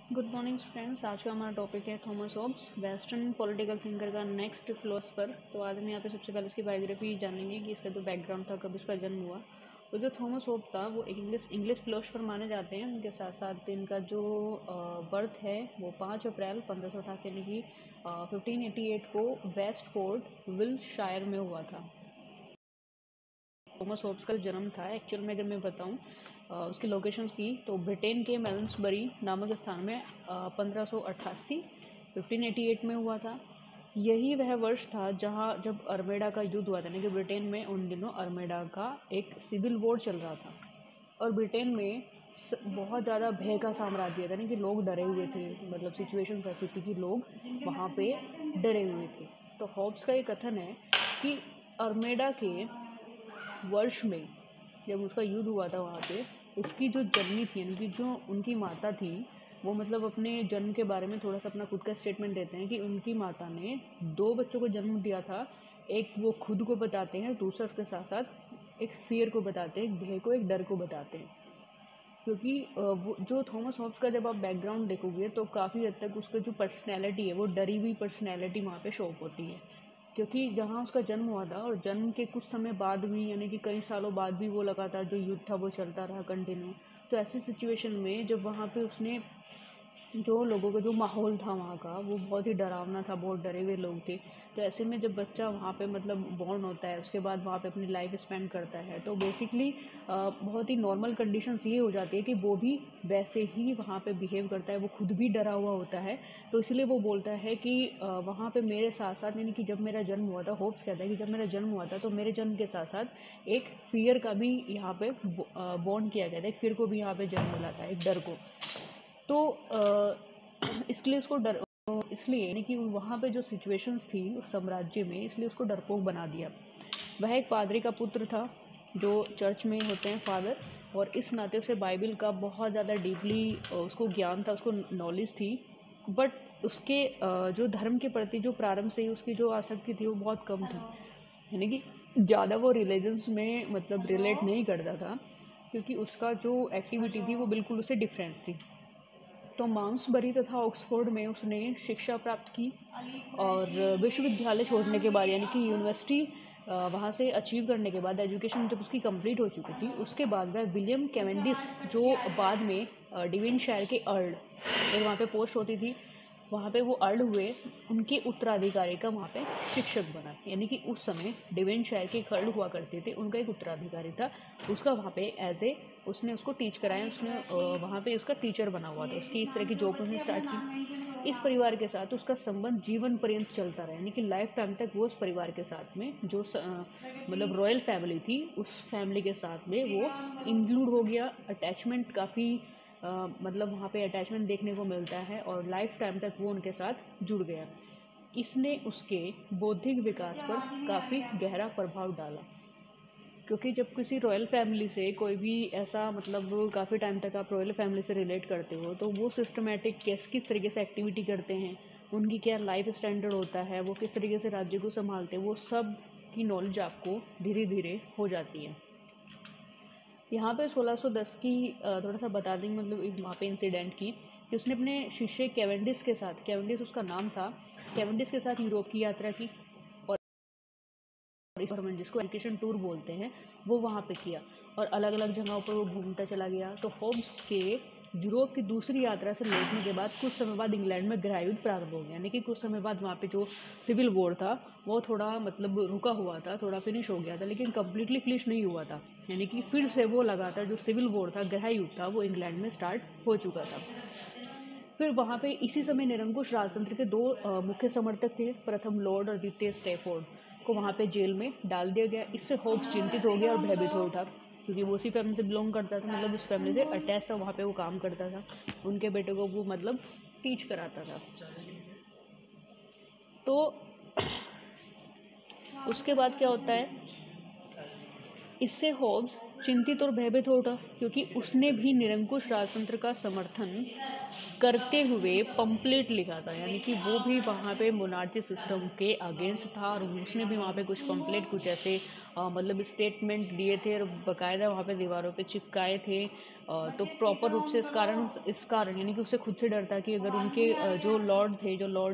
Good morning friends. आज का हमारा टॉपिक है Thomas Hobbes, western political thinker का नेक्स्ट फिलोसफर। तो आज हम यहाँ पे सबसे पहले इसकी बायोग्राफी जानेंगे कि इसका जो बैकग्राउंड था, कब इसका जन्म हुआ। तो जो थॉमस होब्स था वो एक इंग्लिश फिलोसफर माने जाते हैं। उनके साथ साथ इनका जो बर्थ है वो 5 अप्रैल 1588 यानी कि 1588 को वेस्टफोर्ड विल्शायर में हुआ था। थॉमस होब्स का जन्म था एक्चुअल में, अगर मैं बताऊं उसकी लोकेशंस की, तो ब्रिटेन के मेलन्सबरी नामक स्थान में 1588 1588 में हुआ था। यही वह वर्ष था जहां जब अरमेडा का युद्ध हुआ था, यानी कि ब्रिटेन में उन दिनों अरमेडा का एक सिविल वॉर चल रहा था। और ब्रिटेन में बहुत ज़्यादा भय का साम्राज्य था, यानी कि लोग डरे हुए थे। मतलब सिचुएशन ऐसी थी कि लोग वहाँ पे डरे हुए थे। तो हॉब्स का ये कथन है कि अरमेडा के वर्ष में जब उसका युद्ध हुआ था वहाँ पे, उसकी जो जननी थी, यानी कि जो उनकी माता थी, वो मतलब अपने जन्म के बारे में थोड़ा सा अपना खुद का स्टेटमेंट देते हैं कि उनकी माता ने 2 बच्चों को जन्म दिया था। एक वो खुद को बताते हैं, दूसरा उसके साथ साथ एक फियर को बताते हैं, एक भय को, एक डर को बताते हैं। क्योंकि वो जो थॉमस हॉब्स का जब आप बैकग्राउंड देखोगे तो काफ़ी हद तक उसका जो पर्सनैलिटी है वो डरी हुई पर्सनैलिटी वहाँ पे शो होती है। क्योंकि जहाँ उसका जन्म हुआ था और जन्म के कुछ समय बाद भी, यानी कि कई सालों बाद भी, वो लगातार जो युद्ध था वो चलता रहा कंटिन्यू। तो ऐसी सिचुएशन में जब वहाँ पे उसने जो लोगों का जो माहौल था वहाँ का, वो बहुत ही डरावना था, बहुत डरे हुए लोग थे। तो ऐसे में जब बच्चा वहाँ पे मतलब बॉर्न होता है, उसके बाद वहाँ पे अपनी लाइफ स्पेंड करता है, तो बेसिकली बहुत ही नॉर्मल कंडीशंस ये हो जाती है कि वो भी वैसे ही वहाँ पे बिहेव करता है। वो खुद भी डरा हुआ होता है। तो इसलिए वो बोलता है कि वहाँ पे मेरे साथ साथ, यानी कि जब मेरा जन्म हुआ था, होप्स कहता है कि जब मेरा जन्म हुआ था तो मेरे जन्म के साथ साथ एक फियर का भी यहाँ पे बॉर्न किया गया था। एक फियर को भी यहाँ पे जन्म मिला था, एक डर को। तो इसके लिए उसको डर, इसलिए यानी कि वहाँ पे जो सिचुएशंस थी उस साम्राज्य में, इसलिए उसको डरपोक बना दिया। वह एक पादरी का पुत्र था, जो चर्च में होते हैं फादर, और इस नाते उसे बाइबल का बहुत ज़्यादा डीपली उसको ज्ञान था, उसको नॉलेज थी। बट उसके जो धर्म के प्रति जो प्रारंभ से ही उसकी जो आसक्ति थी वो बहुत कम थी। यानी कि ज़्यादा वो रिलीजन्स में मतलब रिलेट नहीं करता था, क्योंकि उसका जो एक्टिविटी थी वो बिल्कुल उससे डिफरेंट थी। तो माम्सबरी तथा ऑक्सफोर्ड में उसने शिक्षा प्राप्त की, और विश्वविद्यालय छोड़ने के बाद, यानी कि यूनिवर्सिटी वहाँ से अचीव करने के बाद, एजुकेशन जब उसकी कंप्लीट हो चुकी थी, उसके बाद वह विलियम कैवेंडिश, जो बाद में डिविनशायर के अर्ल, एक वहाँ पे पोस्ट होती थी, वहाँ पे वो अर्ल हुए, उनके उत्तराधिकारी का वहाँ पे शिक्षक बना। यानी कि उस समय डिविनशायर के एक अर्ल हुआ करते थे, उनका एक उत्तराधिकारी था, उसका वहाँ पे एज ए उसने उसको टीच कराया, उसने वहाँ पे उसका टीचर बना हुआ था। उसकी इस तरह की जॉब उसने स्टार्ट की। इस परिवार के साथ उसका संबंध जीवन पर्यंत चलता रहा, यानी कि लाइफ टाइम तक वो उस परिवार के साथ में, जो मतलब रॉयल फैमिली थी, उस फैमिली के साथ में वो इंक्लूड हो गया। अटैचमेंट काफ़ी मतलब वहाँ पे अटैचमेंट देखने को मिलता है, और लाइफ टाइम तक वो उनके साथ जुड़ गया। इसने उसके बौद्धिक विकास पर काफ़ी गहरा प्रभाव डाला। क्योंकि जब किसी रॉयल फैमिली से कोई भी ऐसा, मतलब काफ़ी टाइम तक आप रॉयल फैमिली से रिलेट करते हो, तो वो सिस्टमेटिक किस तरीके से एक्टिविटी करते हैं, उनकी क्या लाइफ स्टैंडर्ड होता है, वो किस तरीके से राज्य को संभालते हैं, वो सब की नॉलेज आपको धीरे धीरे हो जाती है। यहाँ पे 1610 की थोड़ा सा बता देंगे, मतलब एक वहाँ पे इंसिडेंट की, कि उसने अपने शिष्य कैवेंडिश के साथ, कैवेंडिश उसका नाम था, कैवेंडिश के साथ यूरोप की यात्रा की। और इस गवर्नमेंट, जिसको एजुकेशन टूर बोलते हैं, वो वहाँ पे किया, और अलग अलग जगहों पर वो घूमता चला गया। तो होब्स के यूरोप की दूसरी यात्रा से लौटने के बाद कुछ समय बाद इंग्लैंड में गृहयुद्ध प्रारंभ हो गया, यानी कि कुछ समय बाद वहाँ पे जो सिविल वॉर था वो थोड़ा मतलब रुका हुआ था, थोड़ा फिनिश हो गया था, लेकिन कम्प्लीटली फिनिश नहीं हुआ था। यानी कि फिर से वो लगातार जो सिविल वॉर था, गृहयुद्ध था, वो इंग्लैंड में स्टार्ट हो चुका था। फिर वहाँ पे इसी समय निरंकुश राजतंत्र के 2 मुख्य समर्थक थे, प्रथम लॉर्ड और द्वितीय स्टैफोर्ड, को वहाँ पे जेल में डाल दिया गया। इससे होब्स चिंतित हो गया और भयभीत हो उठा, क्योंकि वो उसी फैमिली से बिलोंग करता था, मतलब उस फैमिली से अटैच था, वहाँ पे वो काम करता था, उनके बेटे को वो मतलब टीच कराता था। तो उसके बाद क्या होता है, इससे होब्स चिंतित और भयभीत हो उठा, क्योंकि उसने भी निरंकुश राजतंत्र का समर्थन करते हुए पंपलेट लिखा था, यानी कि वो भी वहाँ पे मोनार्ची सिस्टम के अगेंस्ट था, और उसने भी वहाँ पे कुछ पंपलेट, कुछ ऐसे मतलब स्टेटमेंट दिए थे और बाकायदा वहाँ पे दीवारों पे चिपकाए थे। तो प्रॉपर रूप से इस कारण यानी कि उसे खुद से डर था कि अगर उनके जो लॉर्ड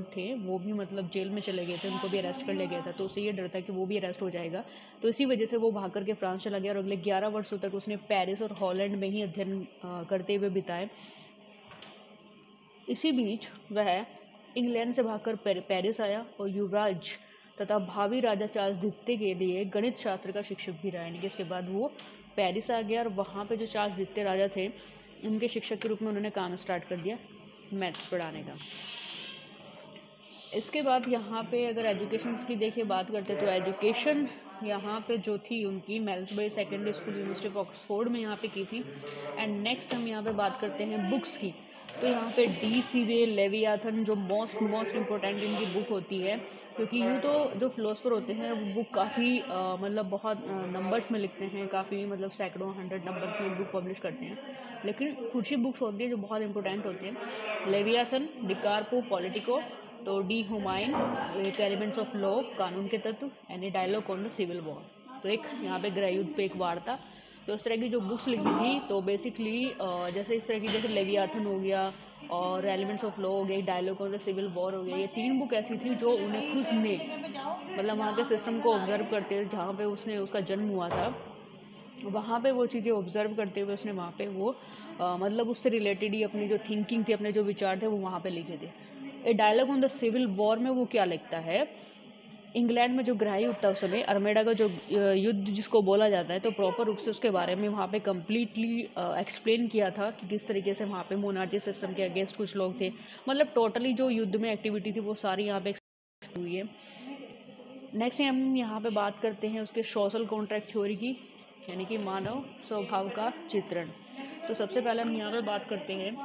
थे वो भी मतलब जेल में चले गए थे, उनको भी अरेस्ट कर लिया गया था, तो उसे ये डर था कि वो भी अरेस्ट हो जाएगा। तो इसी वजह से वो भाग करके फ्रांस चला गया और अगले 11 वर्षों तक उसने पेरिस और हॉलैंड में ही अध्ययन करते हुए बिताए। इसी बीच वह इंग्लैंड से भागकर पेरिस आया और युवराज तथा भावी राजा चार्ल्स द्वितीय के लिए गणित शास्त्र का शिक्षक भी रहा। यानी कि इसके बाद वो पेरिस आ गया और वहाँ पे जो चार्ल्स द्वितीय राजा थे उनके शिक्षक के रूप में उन्होंने काम स्टार्ट कर दिया मैथ्स पढ़ाने का। इसके बाद यहाँ पे अगर एजुकेशन की देखिए बात करते तो एजुकेशन यहाँ पे जो थी उनकी मेल्सबरी secondary school university of Oxford में यहाँ पे की थी। एंड नेक्स्ट हम यहाँ पे बात करते हैं बुक्स की। तो यहाँ पे डी सीवे लेवियाथन जो मोस्ट इम्पोर्टेंट इनकी बुक होती है, क्योंकि यूँ तो जो फिलोसफर होते हैं वो बुक काफ़ी मतलब बहुत नंबर्स में लिखते हैं, काफ़ी मतलब सैकड़ों 100 नंबर की बुक पब्लिश करते हैं, लेकिन कुछ ही बुक्स होती है जो बहुत इंपॉर्टेंट होती हैं। लेवियाथन, डिकारपो पॉलिटिको, तो de homine elements of law कानून के तत्व, and a dialogue on the civil war, तो एक यहाँ पे गृह युद्ध पे एक वार्ता। तो इस तरह की जो बुक्स लिखी थी तो बेसिकली जैसे इस तरह की जैसे लेवियाथन हो गया और एलिमेंट्स ऑफ लॉ हो गया, dialogue on the civil war हो गया, ये 3 बुक ऐसी थी जो उन्हें खुद ने मतलब वहाँ के सिस्टम को ऑब्जर्व करते जहाँ पे उसका जन्म हुआ था, वहाँ पे वो चीज़ें ऑब्जर्व करते हुए उसने वहाँ पे वो मतलब उससे रिलेटेड ही अपनी जो थिंकिंग थी, अपने जो विचार थे वो वहाँ पे लिखे थे। A dialogue on the civil war में वो क्या लिखता है, इंग्लैंड में जो गृह युद्ध था उस समय अर्मेडा का जो युद्ध जिसको बोला जाता है, तो प्रॉपर रूप से उसके बारे में वहाँ पे कम्प्लीटली एक्सप्लेन किया था कि किस तरीके से वहाँ पे मोनार्ची सिस्टम के अगेंस्ट कुछ लोग थे। मतलब टोटली जो युद्ध में एक्टिविटी थी वो सारी यहाँ पे हुई है। नेक्स्ट हम यहाँ पे बात करते हैं उसके सोशल कॉन्ट्रैक्ट थ्योरी की, यानी कि मानव स्वभाव का चित्रण। तो सबसे पहले हम यहाँ पे बात करते हैं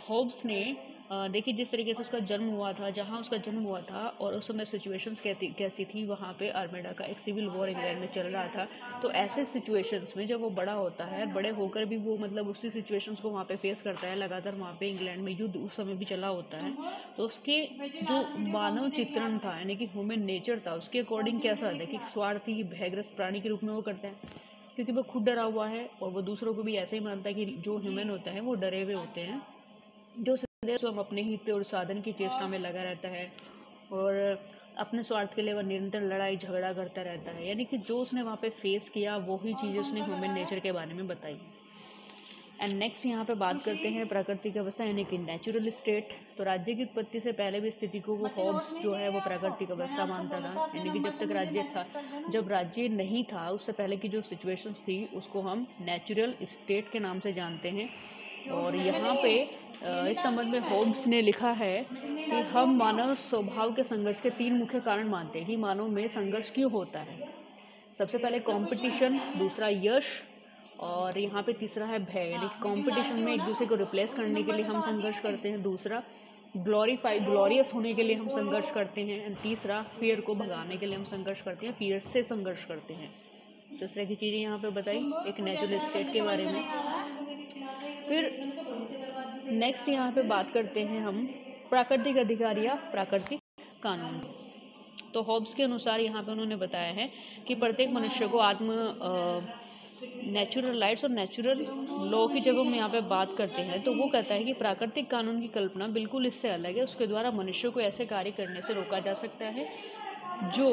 होब्स ने देखिए जिस तरीके से उसका जन्म हुआ था, जहाँ उसका जन्म हुआ था और उस समय सिचुएशंस कैसी थी, वहाँ पे अर्मेडा का एक सिविल वॉर इंग्लैंड में चल रहा था। तो ऐसे सिचुएशंस में जब वो बड़ा होता है, बड़े होकर भी वो मतलब उसी सिचुएशंस को वहाँ पे फेस करता है, लगातार वहाँ पे इंग्लैंड में युद्ध उस समय भी चला होता है, तो उसके जो मानव चित्रण था यानी कि ह्यूमन नेचर था, उसके अकॉर्डिंग कैसा था कि स्वार्थी भयग्रस्त प्राणी के रूप में वो करते हैं, क्योंकि वो खुद डरा हुआ है और वो दूसरों को भी ऐसे ही मानता है कि जो ह्यूमन होता है वो डरे हुए होते हैं, जो स्वयं अपने हित और साधन की चेष्टा में लगा रहता है और अपने स्वार्थ के लिए वह निरंतर लड़ाई झगड़ा करता रहता है। यानी कि जो उसने वहाँ पे फेस किया वही चीज़ें उसने ह्यूमन नेचर के बारे में बताई। एंड नेक्स्ट यहाँ पे बात करते हैं प्राकृतिक अवस्था यानी कि नेचुरल स्टेट। तो राज्य की उत्पत्ति से पहले भी स्थिति को वो हॉब्स जो है वो प्राकृतिक अवस्था मानता था, यानी कि जब तक राज्य था, जब राज्य नहीं था उससे पहले की जो सिचुएशंस थी उसको हम नेचुरल स्टेट के नाम से जानते हैं। और यहाँ पे इस संबंध में होब्स ने लिखा है कि हम मानव स्वभाव के संघर्ष के 3 मुख्य कारण मानते हैं कि मानव में संघर्ष क्यों होता है। सबसे पहले कंपटीशन, दूसरा यश और यहाँ पे तीसरा है भय, यानी कि कंपटीशन में एक दूसरे को रिप्लेस करने के लिए हम संघर्ष करते हैं, दूसरा ग्लोरियस होने के लिए हम संघर्ष करते हैं, एंड तीसरा फियर को भगाने के लिए हम संघर्ष करते हैं, फियर से संघर्ष करते हैं। तो इस तरह की चीज़ें यहाँ पे बताई एक नेचुरल स्टेट के बारे में। फिर नेक्स्ट यहाँ पे बात करते हैं हम प्राकृतिक अधिकार या प्राकृतिक कानून। तो हॉब्स के अनुसार यहाँ पे उन्होंने बताया है कि प्रत्येक मनुष्य को नेचुरल राइट्स और नेचुरल लॉ की जब हम यहाँ पे बात करते हैं तो वो कहता है कि प्राकृतिक कानून की कल्पना बिल्कुल इससे अलग है। उसके द्वारा मनुष्य को ऐसे कार्य करने से रोका जा सकता है जो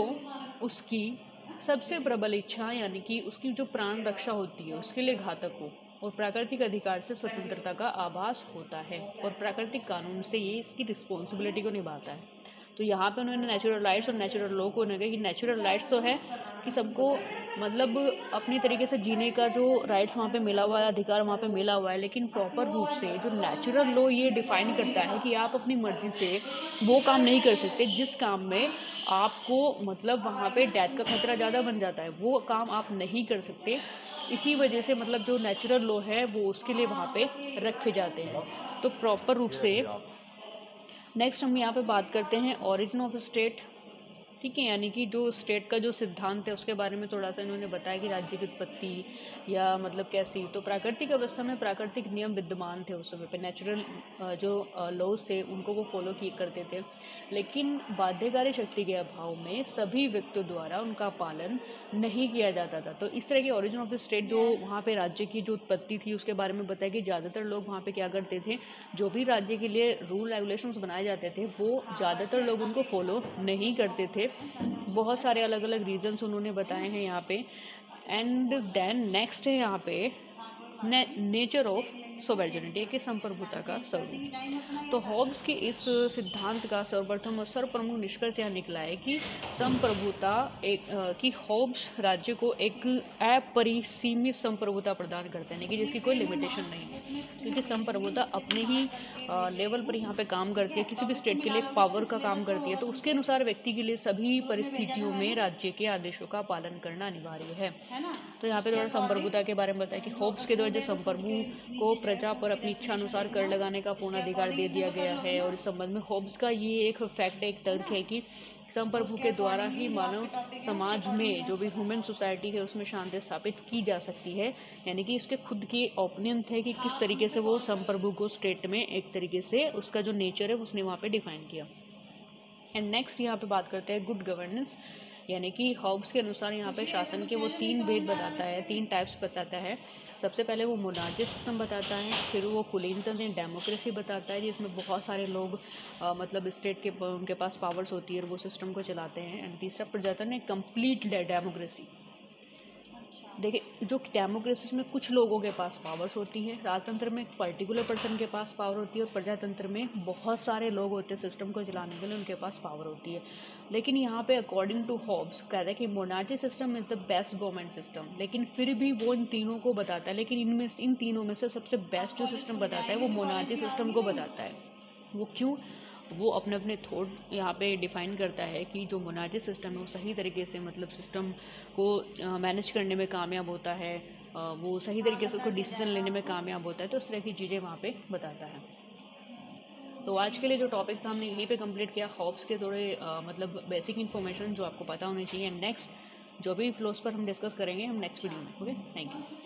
उसकी सबसे प्रबल इच्छा यानी कि उसकी जो प्राण रक्षा होती है उसके लिए घातक हो, और प्राकृतिक अधिकार से स्वतंत्रता का आभास होता है और प्राकृतिक कानून से ये इसकी रिस्पॉन्सिबिलिटी को निभाता है। तो यहाँ पे उन्होंने नेचुरल राइट्स और नेचुरल लॉ को उन्होंने कहा कि नेचुरल राइट्स तो है कि सबको मतलब अपनी तरीके से जीने का जो राइट्स वहाँ पे मिला हुआ है, अधिकार वहाँ पे मिला हुआ है, लेकिन प्रॉपर रूप से जो नेचुरल लॉ ये डिफाइन करता है कि आप अपनी मर्जी से वो काम नहीं कर सकते जिस काम में आपको मतलब वहाँ पे डेथ का खतरा ज़्यादा बन जाता है, वो काम आप नहीं कर सकते। इसी वजह से मतलब जो नेचुरल लॉ है वो उसके लिए वहाँ पे रखे जाते हैं। तो प्रॉपर रूप से नेक्स्ट हम यहाँ पे बात करते हैं ओरिजिन ऑफ स्टेट। ठीक है, यानी कि जो स्टेट का जो सिद्धांत है उसके बारे में थोड़ा सा इन्होंने बताया कि राज्य की उत्पत्ति या मतलब कैसी। तो प्राकृतिक अवस्था में प्राकृतिक नियम विद्यमान थे उस समय पे, नेचुरल जो लॉज थे उनको वो फॉलो किए करते थे, लेकिन बाध्यकारी शक्ति के अभाव में सभी व्यक्तियों द्वारा उनका पालन नहीं किया जाता था। तो इस तरह की ओरिजिन ऑफ द स्टेट जो वहाँ पे राज्य की जो उत्पत्ति थी उसके बारे में बताया कि ज़्यादातर लोग वहाँ पे क्या करते थे, जो भी राज्य के लिए रूल रेगुलेशंस बनाए जाते थे वो ज़्यादातर लोग उनको फॉलो नहीं करते थे। बहुत सारे अलग अलग रीजंस उन्होंने बताए हैं यहाँ पे। एंड देन नेक्स्ट है यहाँ पे नेचर ऑफ सोवेरिटी के संप्रभुता का स्वरूप। तो हॉब्स के इस सिद्धांत का सर्वप्रथम और सर्वप्रमुख निष्कर्ष यह निकला है कि संप्रभुता कि हॉब्स राज्य को एक अपरिसीमित संप्रभुता प्रदान करते हैं, कि जिसकी कोई लिमिटेशन नहीं है, क्योंकि संप्रभुता अपने ही लेवल पर यहाँ पे काम करती है, किसी भी स्टेट के लिए पावर का काम करती है, तो उसके अनुसार व्यक्ति के लिए सभी परिस्थितियों में राज्य के आदेशों का पालन करना अनिवार्य है। तो यहाँ पे थोड़ा संप्रभुता के बारे में बताया कि हॉब्स के द्वारा जो संप्रभु को प्रजा पर अपनी इच्छा अनुसार कर लगाने का पूर्ण अधिकार दे दिया गया है। और इस संबंध में हॉब्स का ये एक फैक्ट है, एक तर्क है कि संप्रभु के द्वारा ही मानव समाज में जो भी ह्यूमन सोसाइटी है उसमें शांति स्थापित की जा सकती है। यानी कि इसके खुद के ओपिनियन थे कि किस तरीके से वो संप्रभु को स्टेट में एक तरीके से उसका जो नेचर है उसने वहाँ पे डिफाइन किया। एंड नेक्स्ट यहाँ पे बात करते हैं गुड गवर्नेंस, यानी कि हॉब्स के अनुसार यहाँ पे शासन के वो 3 भेद बताता है, 3 टाइप्स बताता है। सबसे पहले वो मोनार्ची सिस्टम बताता है, फिर वो कुलीनतंत्र डेमोक्रेसी बताता है जिसमें बहुत सारे लोग मतलब स्टेट के उनके पास पावर्स होती है और वो सिस्टम को चलाते हैं। एंड तीसरा प्रजातंत्र है कंप्लीट डेमोक्रेसी। देखिए, जो डेमोक्रेसी में कुछ लोगों के पास पावर्स होती है, राजतंत्र में एक पर्टिकुलर पर्सन के पास पावर होती है, और प्रजातंत्र में बहुत सारे लोग होते हैं सिस्टम को चलाने के लिए, उनके पास पावर होती है। लेकिन यहाँ पे अकॉर्डिंग टू हॉब्स कहता है कि monarchy system is the best government system, लेकिन फिर भी वो इन तीनों को बताता है, लेकिन इन तीनों में से सबसे बेस्ट जो सिस्टम बताता है वो मोनार्ची सिस्टम को बताता है। वो क्यों? वो अपने अपने थॉट यहाँ पे डिफाइन करता है कि जो मोनार्ची सिस्टम है वो सही तरीके से मतलब सिस्टम को मैनेज करने में कामयाब होता है, वो सही तरीके से उसको डिसीजन लेने में कामयाब होता है। तो इस तरह की चीज़ें वहाँ पे बताता है। तो आज के लिए जो टॉपिक था हमने यहीं पे कंप्लीट किया, हॉब्स के थोड़े मतलब बेसिक इन्फॉर्मेशन जो आपको पता होनी चाहिए। नेक्स्ट जो भी फिलोसफर हम डिस्कस करेंगे हम नेक्स्ट वीडियो में। Okay, thank you.